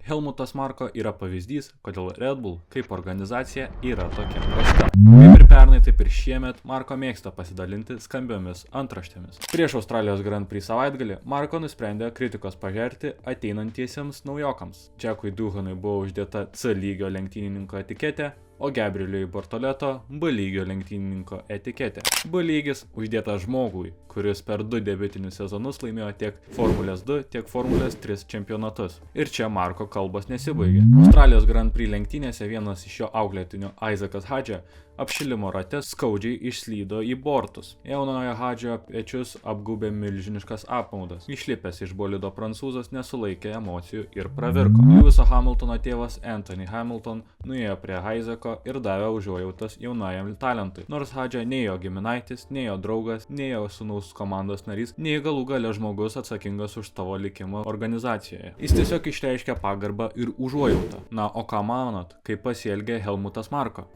Helmutas Marko yra pavyzdys, kodėl Red Bull kaip organizacija yra tokia prasta. Kaip ir pernai, taip ir šiemet Marko mėgsta pasidalinti skambiomis antraštėmis. Prieš Australijos Grand Prix savaitgalį Marko nusprendė kritikos pažerti ateinantiesiems naujokams. Jackui Doohanui buvo uždėta C lygio lenktynininko etiketė, o Gabrieliui Bortoleto B lygio lenktynininko etiketė. B lygis uždėtas žmogui, kuris per 2 debiutinius sezonus laimėjo tiek Formulės 2, tiek Formulės 3 čempionatus. Ir čia Marko kalbos nesibaigė. Australijos Grand Prix lenktynėse vienas iš jo auklėtinių Isaacas Hadže apšilimo rate skaudžiai išslydo į bortus. Jaunojo Hadžio pečius apgubė milžiniškas apmaudas. Išlipęs iš bolido prancūzas nesulaikė emocijų ir pravirko. Lewiso Hamiltono tėvas Anthony Hamilton nuėjo prie Isaaco ir davė užuojautas jaunajam talentui. Nors Hadžio nei jo giminaitis, nei jo draugas, nei jo sūnaus komandos narys, nei galų gale žmogus atsakingas už tavo likimą organizacijoje. Jis tiesiog išreiškė pagarbą ir užuojautą. Na, o ką manot, kaip pasielgė Helmutas Marko?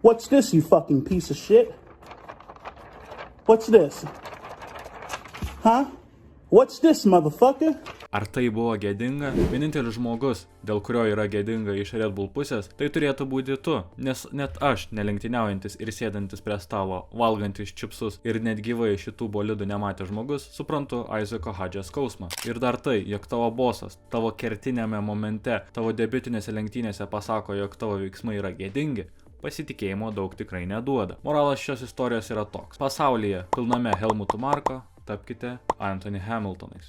What's this, you fucking piece of shit? What's this? Huh? What's this, motherfucker? Ar tai buvo gėdinga? Vienintelis žmogus, dėl kurio yra gėdinga iš Red Bull pusės, tai turėtų būti tu, nes net aš, nelenktyniaujantis ir sėdantis prie stalo, valgantis čipsus ir net gyvai šitų bolidų nematė žmogus, suprantu Isaaco Hadžės skausmą. Ir dar tai, jog tavo bosas, tavo kertinėme momente, tavo debiutinėse lenktynėse pasako, jog tavo veiksmai yra gėdingi, pasitikėjimo daug tikrai neduoda. Moralas šios istorijos yra toks. Pasaulyje pilname Helmutų Marko tapkite Anthony Hamiltonais.